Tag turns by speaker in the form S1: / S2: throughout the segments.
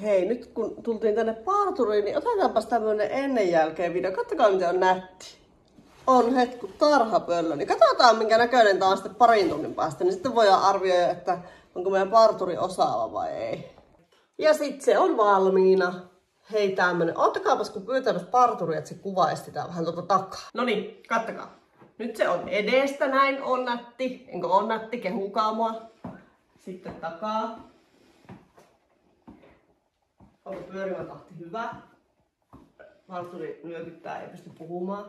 S1: Hei, nyt kun tultiin tänne parturiin, niin otetaanpas tämmönen ennen jälkeen video. Katsokaa miten on nätti. On hetku tarhapöllö. Niin katsotaan minkä näköinen tää on sitten parin tunnin päästä. Niin sitten voidaan arvioida, että onko meidän parturi osaava vai ei. Ja sit se on valmiina. Hei tämmönen. Ottakaapas kun pyytämäs parturi, että se kuvaisi sitä vähän tuota takaa. Noniin, kattokaa. Nyt se on edestä näin, on nätti. Enkö on nätti, kehukaa mua. Sitten takaa. Onko pyörimätahti hyvä? Parturi nyökyttää, ei pysty puhumaan.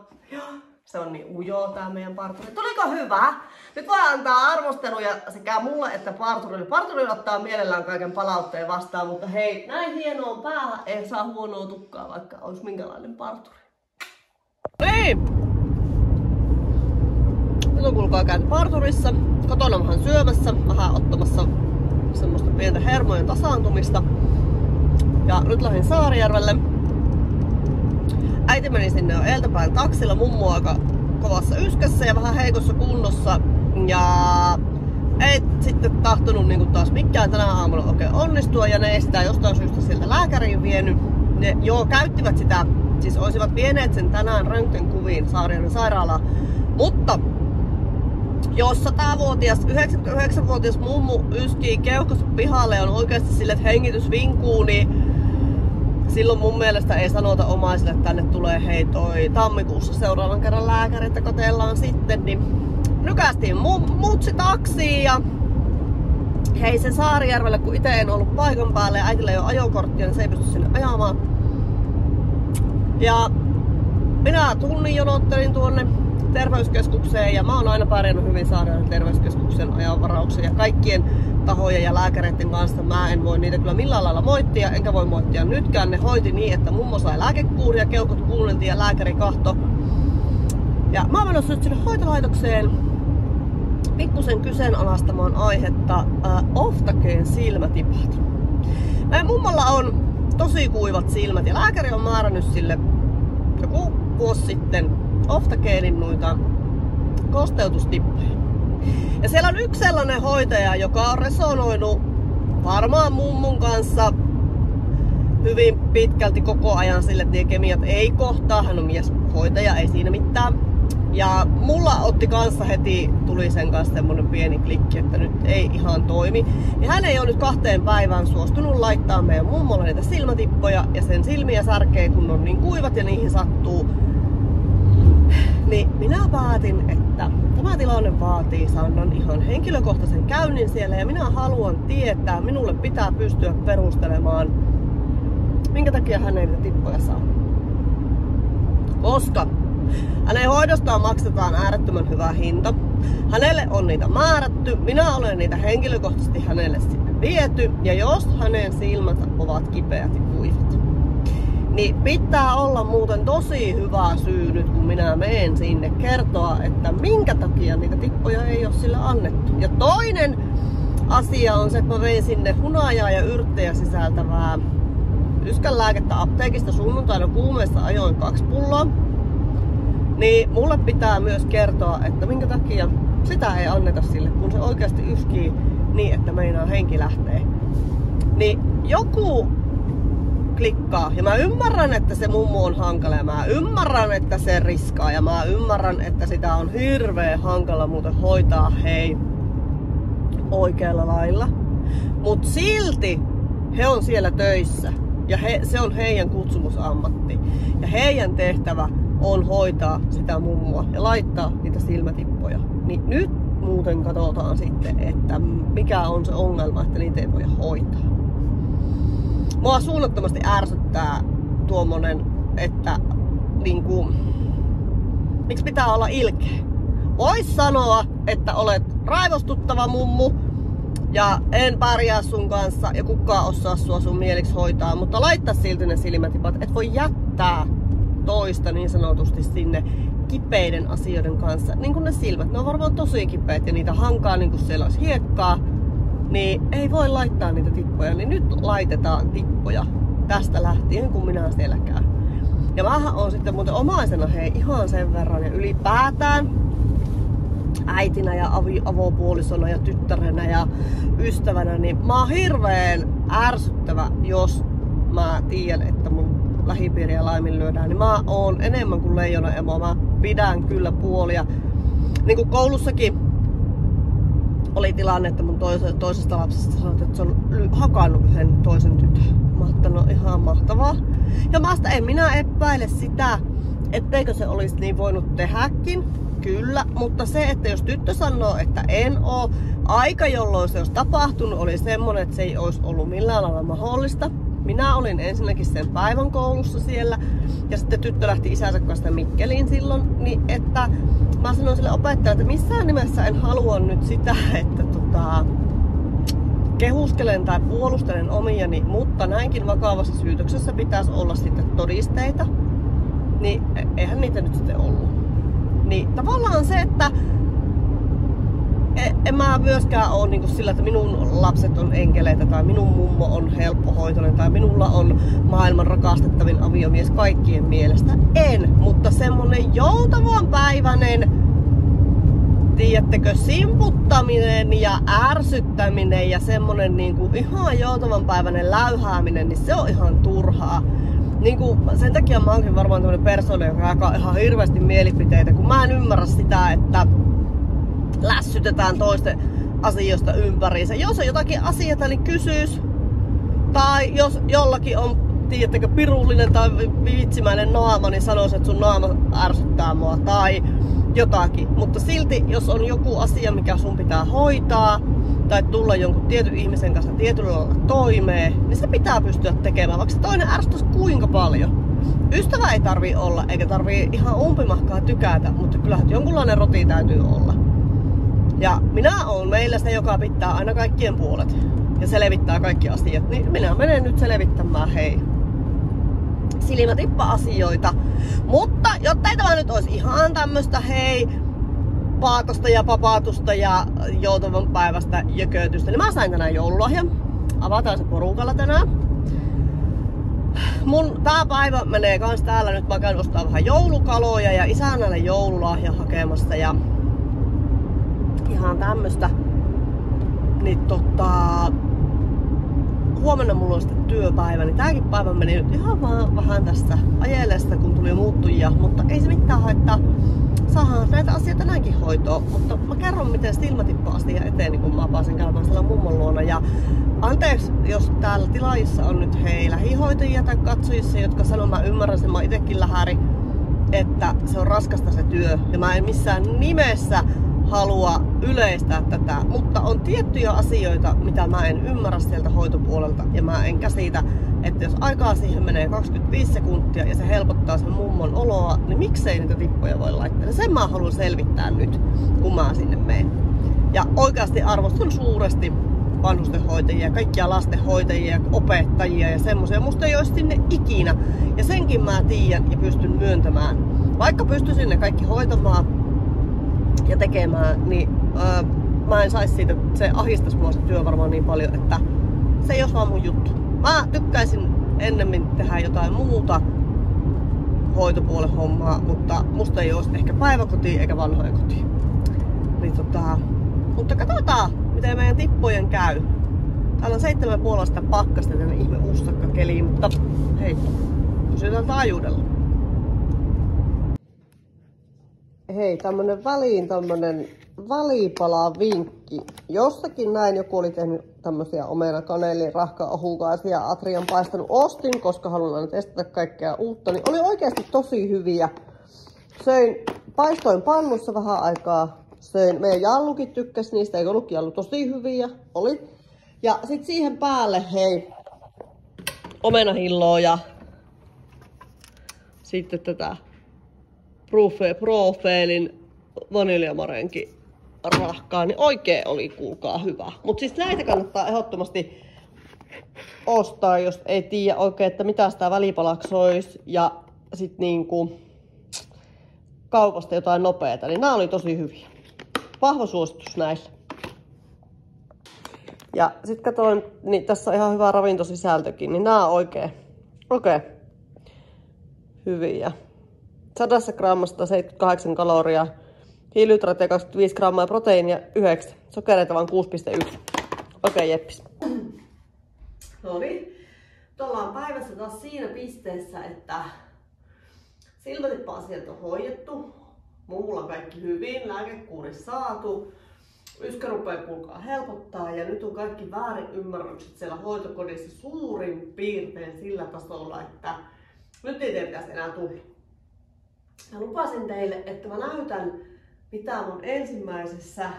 S1: Se on niin ujo tää meidän parturi. Tuliko hyvä? Nyt voi antaa arvosteluja sekä mulle että parturille. Parturi ottaa mielellään kaiken palautteen vastaan, mutta hei, näin hienoon päähän ei saa huonoa tukkaa, vaikka olisi minkälainen parturi. Niin! Nyt on kuulkaa käyty parturissa. Kotona vähän syömässä, vähän ottamassa semmoista pientä hermojen tasaantumista. Ja nyt lähdin Saarijärvelle. Äiti meni sinne jo eiltäpäin taksilla, mummu aika kovassa yskässä ja vähän heikossa kunnossa. Ja ei sitten tahtonut niin taas mikään tänä aamulla oikein onnistua ja ne ei sitä jostain syystä sieltä lääkäriin vienyt. Ne käyttivät sitä, siis olisivat vieneet sen tänään röntgenkuviin Saarijärven sairaalaan. Mutta jos 100-vuotias, 99-vuotias mummu yskii keuhkossa pihalle ja on oikeasti sille, että hengitys vinkuu, niin silloin mun mielestä ei sanota omaisille, että tänne tulee hei toi tammikuussa seuraavan kerran lääkäri, että kotellaan sitten. Niin nykästiin mutsi taksiin ja hei se Saarijärvelle, kun itse en ollut paikan päällä ja äitillä ei ole ajokorttia, niin se ei pysty sinne ajamaan. Ja minä tunnin jonottelin tuonne terveyskeskukseen ja mä oon aina pärjännyt hyvin Saarijärven terveyskeskuksen ajanvarauksen ja kaikkien tahojen ja lääkäreiden kanssa mä en voi niitä kyllä millään lailla moittia, enkä voi moittia nytkään. Ne hoiti niin, että mummo sai lääkekuuria, keukot kuunneltiin ja lääkäri kahto. Ja mä oon menossa nyt sinne hoitolaitokseen pikkusen kyseenalaistamaan aihetta Oftaceen silmätipat. Meidän mummolla on tosi kuivat silmät ja lääkäri on määrännyt sille joku vuosi sitten Oftaceen noita kosteutustippoja. Ja siellä on yksi sellainen hoitaja, joka on resonoinut varmaan mummun kanssa hyvin pitkälti koko ajan sille, että kemiat ei kohtaa. Hän on mieshoitaja, ei siinä mitään. Ja mulla otti kanssa heti, tuli sen kanssa semmonen pieni klikki, että nyt ei ihan toimi. Ja hän ei ole nyt 2 päivään suostunut laittaa meidän mummolle niitä silmätippoja. Ja sen silmiä särkee, kun on niin kuivat ja niihin sattuu. Niin minä päätin, että tämä tilanne vaatii Sannan ihan henkilökohtaisen käynnin siellä ja minä haluan tietää, minulle pitää pystyä perustelemaan, minkä takia hän ei niitä tippoja saa. Koska hänen hoidostaan maksetaan äärettömän hyvä hinta. Hänelle on niitä määrätty, minä olen niitä henkilökohtaisesti hänelle sinne viety ja jos hänen silmänsä ovat kipeät ja kuivat, niin pitää olla muuten tosi hyvä syy nyt, kun minä menen sinne kertoa, että minkä takia niitä tippoja ei ole sille annettu. Ja toinen asia on se, että mä vein sinne hunajaa ja yrttejä sisältävää yskänlääkettä apteekista sunnuntaina kuumeessa ajoin 2 pulloa. Niin mulle pitää myös kertoa, että minkä takia sitä ei anneta sille, kun se oikeasti yskii niin, että meinaa henki lähtee. Niin joku klikkaa. Ja mä ymmärrän, että se mummu on hankala ja mä ymmärrän, että se riskaa ja mä ymmärrän, että sitä on hirveän hankala muuten hoitaa hei oikealla lailla. Mut silti he on siellä töissä ja se on heidän kutsumusammatti. Ja heidän tehtävä on hoitaa sitä mummua ja laittaa niitä silmätippoja. Niin nyt muuten katsotaan sitten, että mikä on se ongelma, että niitä ei voi hoitaa. Mua suunnattomasti ärsyttää tuommoinen, että niinku, miksi pitää olla ilkeä? Vois sanoa, että olet raivostuttava mummu ja en pärjää sun kanssa ja kukaan osaa sua sun mieliksi hoitaa, mutta laittaa silti ne silmätipat, et voi jättää toista niin sanotusti sinne kipeiden asioiden kanssa. Niin kuin ne silmät, ne on varmaan tosi kipeät ja niitä hankaa niin kuin siellä olisi hiekkaa. Niin ei voi laittaa niitä tippoja, niin nyt laitetaan tippoja tästä lähtien, kun minä siellä käyn. Ja mähän on sitten muuten omaisena hei ihan sen verran ja ylipäätään äitinä ja avopuolisona ja tyttärenä ja ystävänä, niin mä oon hirveen ärsyttävä, jos mä tiedän, että mun lähipiiriä laiminlyödään, niin mä oon enemmän kuin leijona emo. Mä pidän kyllä puolia. Niin kuin koulussakin oli tilanne, että mun toisesta lapsesta sanoi, että se on hakannut yhden toisen tytön. Mä ajattelin, no ihan mahtavaa. Ja en minä epäile sitä, etteikö se olisi niin voinut tehdäkin. Kyllä, mutta se, että jos tyttö sanoo, että en oo, aika jolloin se olisi tapahtunut, oli semmonen, että se ei olisi ollut millään lailla mahdollista. Minä olin ensinnäkin sen päivän koulussa siellä, ja sitten tyttö lähti isänsä kanssa Mikkeliin silloin, niin että mä sanoin sille opettajalle, että missään nimessä en halua nyt sitä, että kehuskelen tai puolustelen omiani, mutta näinkin vakavassa syytöksessä pitäisi olla sitten todisteita, niin eihän niitä nyt sitten ollut. Niin tavallaan se, että en mä myöskään ole niin sillä, että minun lapset on enkeleitä tai minun mummo on helppohoitoinen tai minulla on maailman rakastettavin aviomies kaikkien mielestä. En, mutta semmonen joutavan päiväinen, tiedättekö, simputtaminen ja ärsyttäminen ja semmonen niin kuin ihan joutavan päiväinen läyhääminen, niin se on ihan turhaa. Niin kuin, sen takia mä oonkin varmaan tämmönen persoona, joka jakaa ihan hirveästi mielipiteitä, kun mä en ymmärrä sitä, että lässytetään toisten asioista ympäriinsä. Jos on jotakin asiaa, niin kysyis. Tai jos jollakin on, tiedättekö, pirullinen tai viitsimäinen naama, niin sanois, että sun naama ärsyttää mua. Tai jotakin. Mutta silti, jos on joku asia, mikä sun pitää hoitaa, tai tulla jonkun tietyn ihmisen kanssa tietyllä lailla toimeen, niin se pitää pystyä tekemään, vaikka se toinen ärsyttäisi kuinka paljon. Ystävä ei tarvii olla, eikä tarvii ihan umpimahkaa tykätä, mutta kyllähän jonkunlainen roti täytyy olla. Ja minä olen meillä se, joka pitää aina kaikkien puolet ja selvittää kaikki asiat, niin minä menen nyt selvittämään silmätippa-asioita. Mutta jotta ei tämä nyt olisi ihan tämmöstä paatosta ja papaatusta ja joutavan päivästä jökötystä, niin mä sain tänään joululahjan. Avataan se porukalla tänään. Tää päivä menee kans täällä nyt, mä käyn ostaa vähän joulukaloja ja isännälle joululahjan hakemassa ja ihan tämmöstä. Niin huomenna mulla on sitten työpäivä, niin tääkin päivä meni nyt ihan vaan vähän tästä ajelesta, kun tuli muuttujia, mutta ei se mitään haittaa. Saadaan näitä asioita näinkin hoitoon, mutta mä kerron miten silmätippa-asia eteni, kun mä pääsen käymään siellä mummon luona. Ja anteeksi, jos täällä tilaajissa on nyt lähihoitajia tai katsojissa, jotka sanoo, mä ymmärrän sen, mä itekin lähäri, että se on raskasta se työ. Ja mä en missään nimessä halua yleistää tätä, mutta on tiettyjä asioita, mitä mä en ymmärrä sieltä hoitopuolelta. Ja mä en käsitä, että jos aikaa siihen menee 25 sekuntia ja se helpottaa sen mummon oloa, niin miksei niitä tippoja voi laittaa. Sen mä haluan selvittää nyt, kun mä sinne menen. Ja oikeasti arvostan suuresti vanhustenhoitajia, kaikkia lastenhoitajia, opettajia ja semmoisia. Musta ei olisi sinne ikinä. Ja senkin mä tiedän ja pystyn myöntämään. Vaikka pystyisin ne kaikki hoitamaan ja tekemään, niin mä en saisi siitä, se ahistaisi mua se työ varmaan niin paljon, että se ei olisi vaan mun juttu. Mä tykkäisin ennemmin tehdä jotain muuta hoitopuolen hommaa, mutta musta ei olisi ehkä päiväkotiin eikä vanhojen kotiin. Niin mutta katsotaan, miten meidän tippojen käy. Täällä on 7,5 sitä pakkasta tänne ihme ussakka keliin, mutta hei, pysytään taajuudella. Hei, tämmönen välipala-vinkki. Jossakin näin joku oli tehnyt tämmösiä omena, kanelin, rahka-ohukaisia, atrian paistanut. Ostin, koska haluan nyt testata kaikkea uutta, niin oli oikeasti tosi hyviä. Paistoin pannussa vähän aikaa. Meidän Jallukin tykkäsi niistä, eikö ollutkin Jallu tosi hyviä? Oli. Ja sit siihen päälle, hei, omenahilloa ja sitten tätä Profelin vaniljamarenkin rahkaa, niin oikein oli, kuulkaa, hyvä. Mut siis näitä kannattaa ehdottomasti ostaa, jos ei tiedä oikein, että mitä sitä välipalaksi olisi. Ja sit niinku kaupasta jotain nopeeta, niin nämä oli tosi hyviä. Vahva suositus näillä. Ja sit katsoin, niin tässä on ihan hyvä ravintosisältökin, niin nämä on oikein hyviä. 100 grammasta 78 kaloria, hiilihydraattia 25 grammaa ja proteiinia 9. Sokereita vaan 6,1. Okei, jeppis. No niin. Nyt ollaan päivässä taas siinä pisteessä, että silmätippa-asiat on hoidettu. Mulla on kaikki hyvin, lääkekuuri saatu. Yskä rupeaa kuulkaa helpottaa ja nyt on kaikki väärin ymmärrykset siellä hoitokodissa suurin piirtein sillä tasolla, että nyt ei pitäisi enää tulla. Mä lupasin teille, että mä näytän mitä mun ensimmäisessä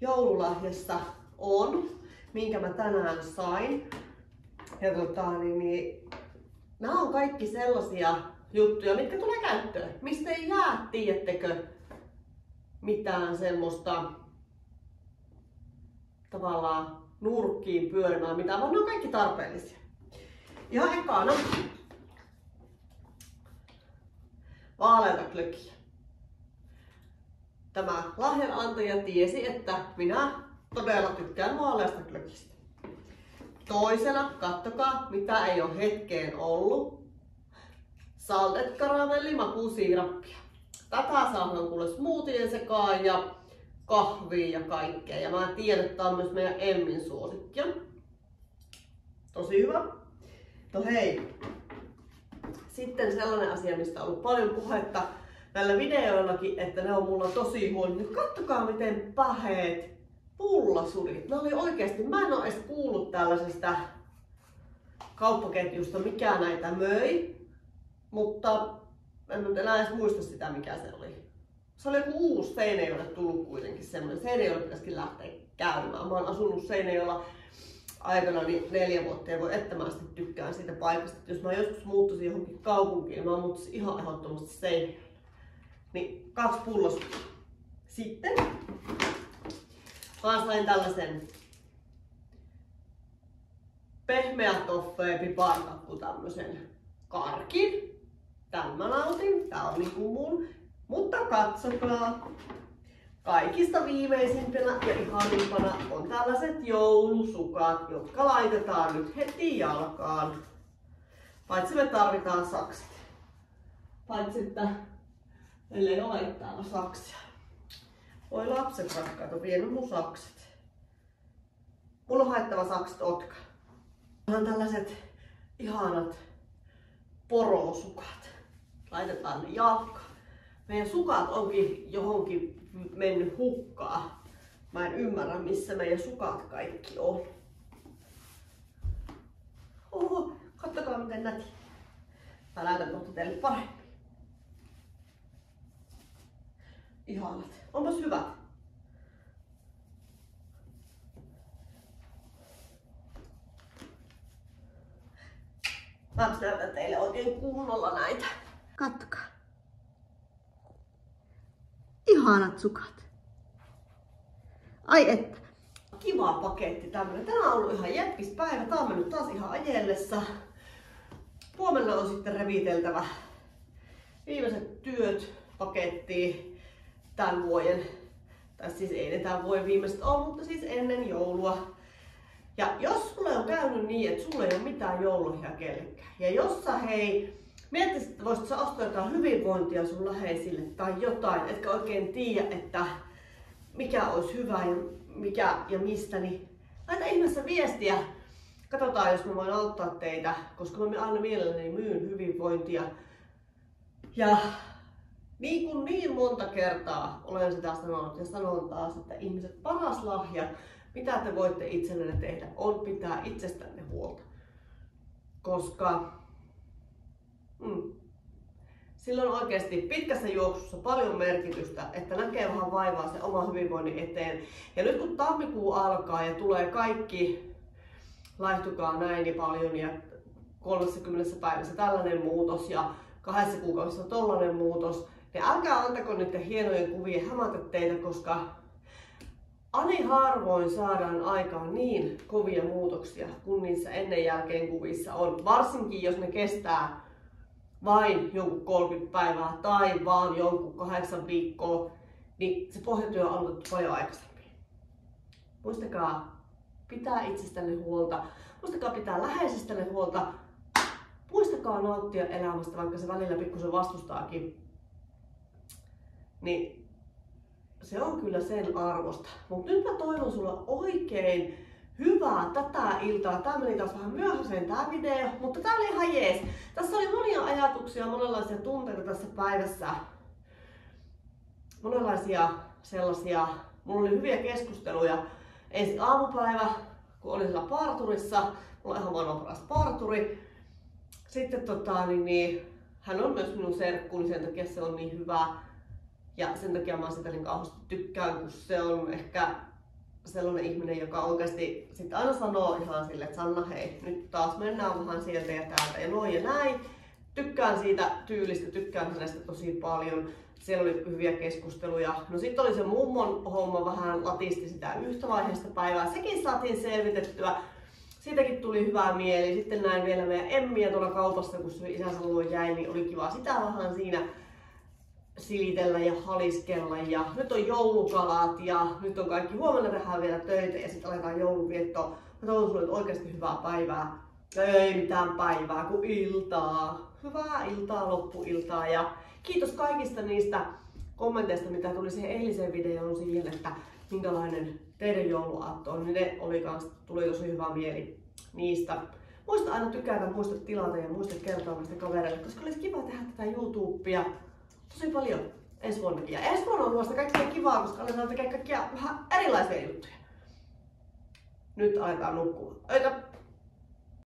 S1: joululahjassa on, minkä mä tänään sain. Ja nämä on kaikki sellaisia juttuja, mitkä tulee käyttöön. Mistä ei jää, tiedättekö, mitään semmoista tavallaan nurkkiin pyörimään mitään, vaan ne on kaikki tarpeellisia. Ihan ekana vaaleita glögiä. Tämä lahjanantaja tiesi, että minä todella tykkään vaaleasta glögistä. Toisena, kattokaa mitä ei ole hetkeen ollut. Salted karamelli makusiirappia. Tätä saadaan kuule smoothien sekaan ja kahvia ja kaikkea. Ja mä tiedän, että tää on myös meidän Emmin suosikkia. Tosi hyvä. No hei. Sitten sellainen asia, mistä on ollut paljon puhetta näillä videoillakin, että ne on mulla tosi huono. Kattokaa miten päheet pullasudit. Ne oli oikeesti, mä en oo edes kuullut tällaisesta kauppaketjusta, mikä näitä möi. Mutta en nyt enää edes muista sitä, mikä se oli. Se oli joku uusi Seinäjoelle tullut kuitenkin semmoinen. Seinäjoelle pitäisikin lähteä käymään. Mä oon asunut Seinäjoella aikana 4 vuotta ja voi että mä sitten tykkään siitä paikasta. Että jos mä joskus muuttuisin johonkin kaupunkiin, mä muuttuisin ihan ehdottomasti Seinäjoelle. Niin 2 pullosta. Sitten mä sain tällaisen pehmeä toffee piparkakku tämmösen karkin. Tän mä nautin, tää on niinku mun. Mutta katsokaa, kaikista viimeisimpänä ja ihanimpana on tällaiset joulusukat, jotka laitetaan nyt heti jalkaan. Paitsi me tarvitaan sakset. Paitsi että meillä ei ole täällä saksia. Voi lapset rakkaat, on vienyt mun sakset. Mulla on haettava sakset otka. On tällaiset ihanat porosukat. Laitetaan ne jalkaan. Meidän sukat onkin johonkin mennyt hukkaan. Mä en ymmärrä missä meidän sukat kaikki on. Oho, kattokaa miten näti. Mä näytän kohta teille paremmin. Ihanat. Onpas hyvät. Mä näytän teille oikein kunnolla näitä. Kattokaa. Ihanat sukat. Ai että. Kiva paketti tämmönen. Tänään on ollut ihan jeppis päivä. Tää on mennyt taas ihan ajellessa. Huomenna on sitten reviteltävä viimeiset työt pakettiin tämän vuoden. Tai siis ei ne tämän vuoden viimeiset ole, mutta siis ennen joulua. Ja jos sulle on käynyt niin, että sulla ei ole mitään joululahjaa kellekään. Ja jos sä miettisit, että voisit sä ostaa jotain hyvinvointia sun läheisille tai jotain, etkä oikein tiedä, että mikä olisi hyvä ja mikä ja mistä, niin laita ihmeessä viestiä. Katsotaan, jos mä voin auttaa teitä, koska mä aina mielelläni myyn hyvinvointia. Ja niin monta kertaa olen sitä sanonut ja sanon taas, että ihmiset paras lahja, mitä te voitte itsellenne tehdä, on pitää itsestänne huolta. Koska sillä on oikeasti pitkässä juoksussa paljon merkitystä, että näkee vähän vaivaa sen oman hyvinvoinnin eteen. Ja nyt kun tammikuu alkaa ja tulee kaikki, laihtukaa näin ja paljon ja 30 päivässä tällainen muutos ja 2 kuukaudessa tollainen muutos, niin älkää antako niiden hienojen kuvien hämätä teitä, koska ani harvoin saadaan aikaan niin kovia muutoksia kuin niissä ennen jälkeen kuvissa on. Varsinkin jos ne kestää vain jonkun 30 päivää tai vaan jonkun 8 viikkoa, niin se pohjatyö on aloitettu paljon aikaisemmin. Muistakaa pitää itsestänne huolta, muistakaa pitää läheisestänne huolta, muistakaa nauttia elämästä, vaikka se välillä pikkusen vastustaakin. Niin se on kyllä sen arvosta. Mutta nyt mä toivon sulla oikein hyvää tätä iltaa. Tää meni taas vähän myöhäiseen tää video, mutta tää oli ihan jees. Tässä oli monia ajatuksia, monenlaisia tunteita tässä päivässä. Monenlaisia sellaisia, mulla oli hyviä keskusteluja. Ensin aamupäivä, kun olin siellä parturissa, mulla on ihan maailman paras parturi. Sitten hän on myös minun serkku, niin sen takia se on niin hyvä. Ja sen takia mä sitä niin kauheasti tykkään, kun se on ehkä sellainen ihminen, joka oikeasti sit aina sanoo ihan sille, että Sanna hei, nyt taas mennään vähän sieltä ja täältä ja noin ja näin. Tykkään siitä tyylistä, tykkään hänestä tosi paljon. Siellä oli hyviä keskusteluja. No sitten oli se mummon homma, vähän latisti sitä yhtä vaiheesta päivää. Sekin saatiin selvitettyä. Siitäkin tuli hyvää mieli. Sitten näin vielä meidän Emmiä tuolla kaupassa, kun se isänsä luo jäi, niin oli kiva sitä vähän siinä silitellä ja haliskella. Ja nyt on joulukalat ja nyt on kaikki. Huomenna tehdään vielä töitä ja sitten aletaan jouluviettoa. Mä toivon sulle oikeasti hyvää päivää. Ei mitään päivää kuin iltaa. Hyvää iltaa, loppuiltaa ja kiitos kaikista niistä kommenteista, mitä tuli siihen eiliseen videoon siihen, että minkälainen teidän jouluaatto on, niin ne tuli tosi hyvä mieli niistä. Muista aina tykätä, muista tilata ja muista kertoa näistä kavereille, koska olisi kiva tehdä tätä YouTubea tosi paljon ensi vuonnakin. Ja ensi vuonna on luosta kaikkea kivaa, koska aletaan tekemään kaikkia vähän erilaisia juttuja. Nyt aletaan nukkua.